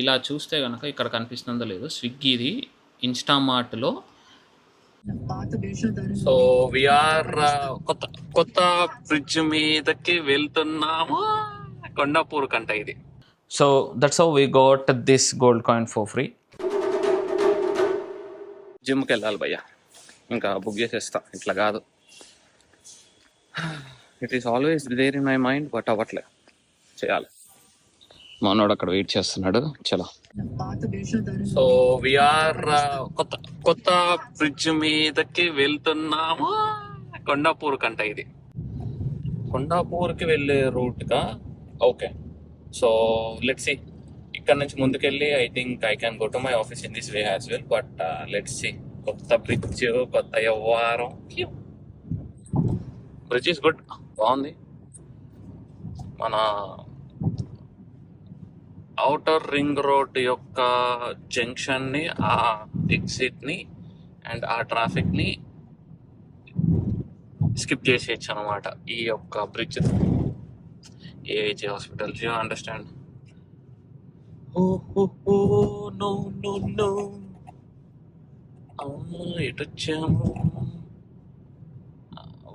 ఇలా చూస్తే గనక ఇక్కడ కనిపిస్తుందో లేదో స్విగ్గీది ఇన్‌స్టామార్ట్‌లో. సో వీఆర్ కొత్త కొత్త బ్రిడ్జ్ మీదకి వెళ్తున్నాము. కొండాపూర్ కంట ఇది. So that's how we got this gold coin for free. జిమ్కి వెళ్ళాలి భయ్య, ఇంకా బుక్ చేసేస్తా, ఇట్లా కాదు. It is always there in my mind, but అవ్వట్లే, చేయాలి. మనోడు అక్కడ వెయిట్ చేస్తున్నాడు. చలో. సో వీఆర్ కొత్త కొత్త బ్రిడ్జ్ మీదకి వెళ్తున్నాము. కొండాపూర్ కంట ఇది. కొండాపూర్కి వెళ్ళే రూట్గా. Okay, so let's see. ఇక్కడ నుంచి ముందుకెళ్ళి I think I can go to my office in this way as well, but let's see. కొత్త బ్రిడ్జ్, కొత్త వ్యవహారం. బ్రిడ్జ్ ఇస్ గుడ్, బాగుంది. మన ఔటర్ రింగ్ రోడ్ యొక్క జంక్షన్ని, ఆ ఎగ్జిట్ని అండ్ ఆ ట్రాఫిక్ని స్కిప్ చేసేయచ్చు అనమాట ఈ యొక్క bridge. AIG hospital, you understand? No no no, ఎటు వచ్చాము?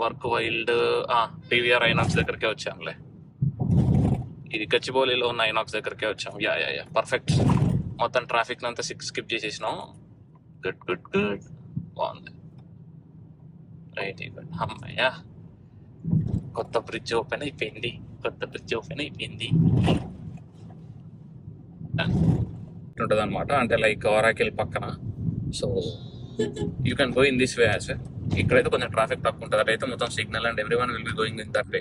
వర్క్ వైల్డ్, టీవీఆర్ ఐనాక్స్ దగ్గరికే వచ్చాములే. ఇది గచ్చిబౌలిలో ఉన్న ఐనాక్స్ దగ్గరికే వచ్చాం. Yeah yeah yeah, perfect. మొత్తం ట్రాఫిక్ అంతా స్కిప్ చేసేసినాం. గుడ్ గుడ్ గుడ్, బాగుంది. Right, good. అమ్మయ్యా, కొత్త బ్రిడ్జ్ ఓపెన్ అయిపోయింది. ఉంటుంది అనమాట, అంటే లైక్ వరాకిల్ పక్కన. So you can go in this way as well. ఇక్కడైతే కొంచెం ట్రాఫిక్ తక్కువ ఉంటుంది, అదైతే మొత్తం signal and every one will be going in that way.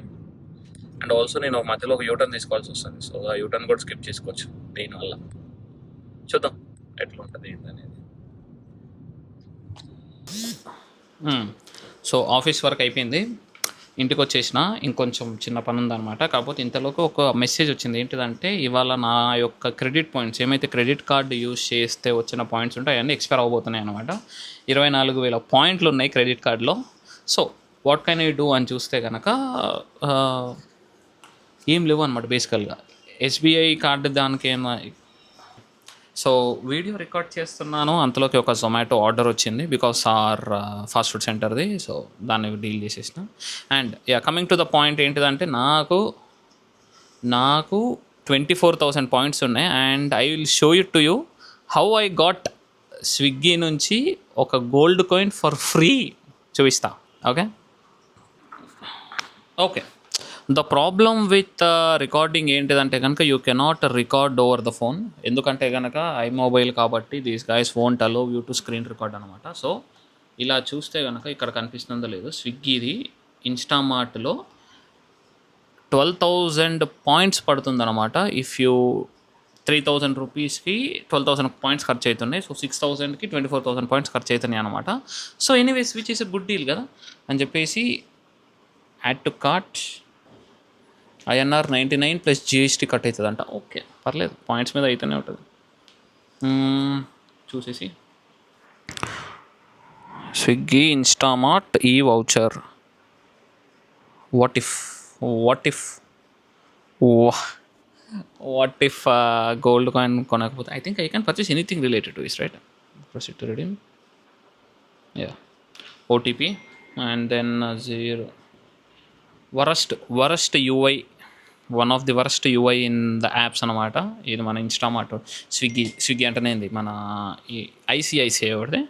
And also నేను మధ్యలో ఒక యూటర్న్ తీసుకోవాల్సి వస్తుంది, సో ఆ యూటర్న్ కూడా స్కిప్ చేసుకోవచ్చు దీనివల్ల. చూద్దాం ఎట్లా ఉంటుంది ఏంటనేది. సో ఆఫీస్ వర్క్ అయిపోయింది, ఇంటికి వచ్చేసిన. ఇంకొంచెం చిన్న పని ఉందన్నమాట. కాకపోతే ఇంతలోకి ఒక మెసేజ్ వచ్చింది. ఏంటిదంటే ఇవాళ నా యొక్క క్రెడిట్ పాయింట్స్, ఏమైతే క్రెడిట్ కార్డు యూజ్ చేస్తే వచ్చిన పాయింట్స్ ఉంటాయి అవన్నీ ఎక్స్పైర్ అవబోతున్నాయి అనమాట. 24,000 పాయింట్లు ఉన్నాయి క్రెడిట్ కార్డులో. So what can I do అని చూస్తే కనుక ఏం లేవు అనమాట బేసికల్గా. ఎస్బీఐ కార్డు దానికి ఏమో. సో వీడియో రికార్డ్ చేస్తున్నాను, అంతలోకి ఒక జొమాటో ఆర్డర్ వచ్చింది, బికాస్ ఆర్ ఫాస్ట్ ఫుడ్ సెంటర్ది. సో దాన్ని డీల్ చేసేసిన. And yeah, coming to the point ఏంటిదంటే నాకు 24,000 పాయింట్స్ ఉన్నాయి. And I will show it to you how I got Swiggy నుంచి ఒక గోల్డ్ కాయిన్ ఫర్ ఫ్రీ చూపిస్తా. Okay. The problem with recording ఏంటిదంటే కనుక you cannot record over the phone. ఎందుకంటే కనుక ఐమొబైల్ కాబట్టి these guys won't allow you to screen record అనమాట. సో ఇలా చూస్తే కనుక ఇక్కడ కనిపిస్తుందో లేదో స్విగ్గీది ఇన్స్టామార్ట్లో 12,000 పాయింట్స్ పడుతుందన్నమాట. ఇఫ్ యూ 3,000 రూపీస్కి 12,000 పాయింట్స్ ఖర్చు అవుతున్నాయి. సో 6,000కి 24,000 పాయింట్స్ ఖర్చు అవుతున్నాయి అనమాట. So anyways which is a good deal కదా అని చెప్పేసి add to cart. INR 99 plus GST cut అవుతుందంట. ఓకే, పర్లేదు, పాయింట్స్ మీద అయితేనే ఉంటుంది. చూసేసి స్విగ్గీ ఇన్స్టామార్ట్ ఈ voucher. What if gold coin కొనకపోతే I think I can purchase anything related to is, right? Proceed to redeem. Yeah, OTP and then 0. Worst UI, one of the worst UI in the apps అనమాట. ఇది మన Instamart. Swiggy అంటేనే మన ఈ ICICI ఒకటి.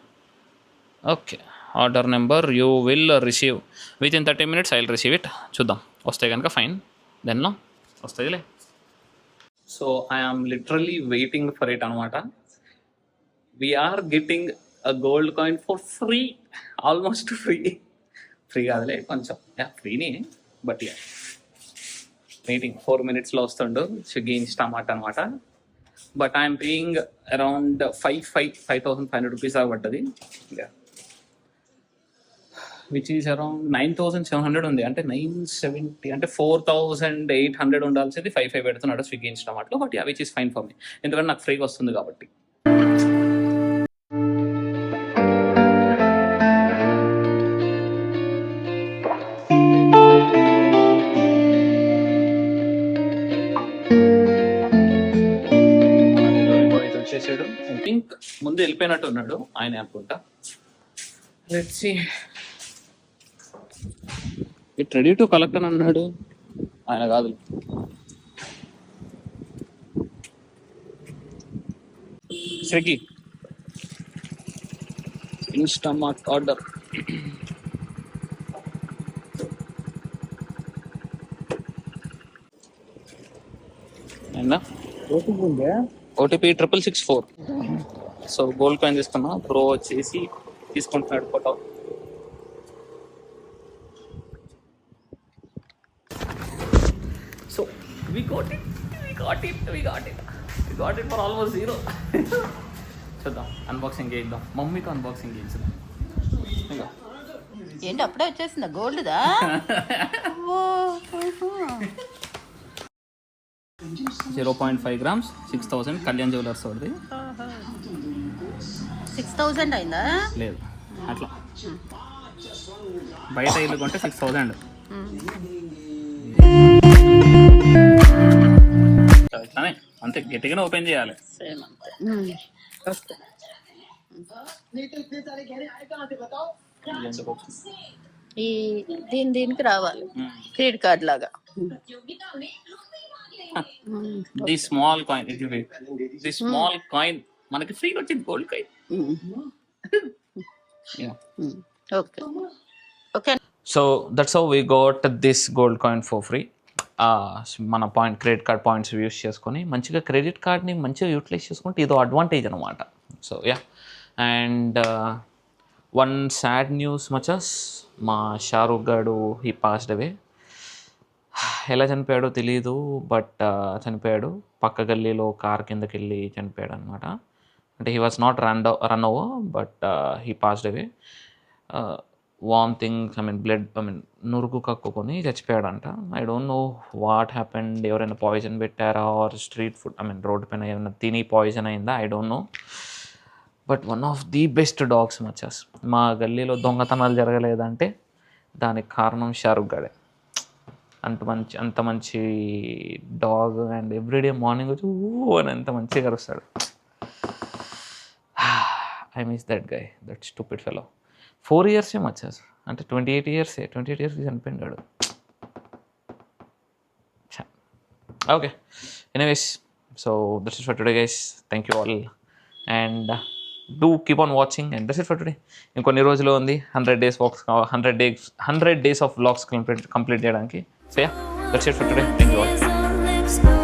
Okay, order number you will receive within 30 minutes. I will receive it. చూద్దాం, వస్తే కనుక ఫైన్, దెన్లో వస్తుందిలే. So I'm literally waiting for it అనమాట. We're getting a gold coin for free, almost free కాదులే, కొంచెం ఫ్రీనే, బట్ యా వెయిటింగ్. 4 minutesలో వస్తుండు స్విగ్గీ ఇన్స్టామార్ట్ అనమాట. But I'm paying around 5,500 rupees దాకా పడ్డది, విచ్ ఈజ్ అరౌండ్ 9,700 ఉంది. అంటే 970, అంటే 4,800 ఉండాల్సింది 5,500 పెడుతున్నాడు స్విగ్గీ ఇన్స్టామార్ట్లో. But yeah, which is fine for me, ఎందుకంటే నాకు ఫ్రీగా వస్తుంది కాబట్టి. వచ్చేసాడు. ఐ థింక్ ముందు వెళ్ళిపోయినట్టు ఉన్నాడు ఆయన అనుకుంటా. Let's see. It ready to collect అని అన్నాడు ఆయన, కాదు. Swiggy Instamart order. OTP 6664. So gold coin తీసుకున్నా. ప్రో వచ్చేసి తీసుకుంటున్నాడు photo. So we got it for almost zero. చూద్దాం, అన్బాక్సింగ్ చేద్దాం. మమ్మీతో అన్బాక్సింగ్ చేయించుదాం. ఇంకా ఏంటి అప్పుడే వచ్చేసిందా గోల్డ్దా? 0.5 grams, 6000 కళ్యాణ్ జ్యువెలర్స్ వాడిది. 6000 అయిందా? లేదు, అట్లా బయట ఇల్లు కొంటే 6000. ఇట్లానే అంతే, గట్టిగానే ఓపెన్ చేయాలి. ఈ దీనికి రావాలి క్రెడిట్ కార్డ్ లాగా. The small coin, the small coin మనకి ఫ్రీగా వచ్చింది, gold coin. Okay okay. So that's how we got this gold coin for free. మన క్రెడిట్ కార్డ్ పాయింట్స్ యూస్ చేసుకొని మంచిగా క్రెడిట్ కార్డ్ని మంచిగా యూటిలైజ్ చేసుకుంటే ఇదో అడ్వాంటేజ్ అనమాట. So yeah, and one sad news మచస్, మా షారూక్ గారు హీ పాస్డ్ అవే. ఎలా చనిపోయాడో తెలీదు, బట్ చనిపోయాడు. పక్క గల్లీలో కార్ కిందకి వెళ్ళి చనిపోయాడు అనమాట. అంటే he was not run over, but he passed away. Vomitings, blood, నురుగు కక్కుకొని చచ్చిపోయాడంట. I don't know what happened. ఎవరైనా పాయిజన్ పెట్టారా ఆర్ స్ట్రీట్ ఫుడ్, రోడ్డు పైన ఏమైనా తిని పాయిజన్ అయిందా, I don't know. But one of the best dogs మచస్. మా గల్లీలో దొంగతనాలు జరగలేదంటే దానికి కారణం షారుఖ్ గాడే. అంత మంచి డాగ్, అండ్ ఎవ్రీడే మార్నింగ్ వచ్చి ఊ అని ఎంత మంచిగా కరుస్తాడు. I miss that guy, that stupid fellow. 4 years మచ్చాస్, అంటే 28 years చనిపోయినాడు. Okay, anyways, so that's it for today guys. Thank you all, and do keep on watching, and that's it for today. ఇంకొన్ని రోజులు ఉంది 100 days walks, 100 days of vlogs complete చేయడానికి. So yeah, that's it for today. Thank you all.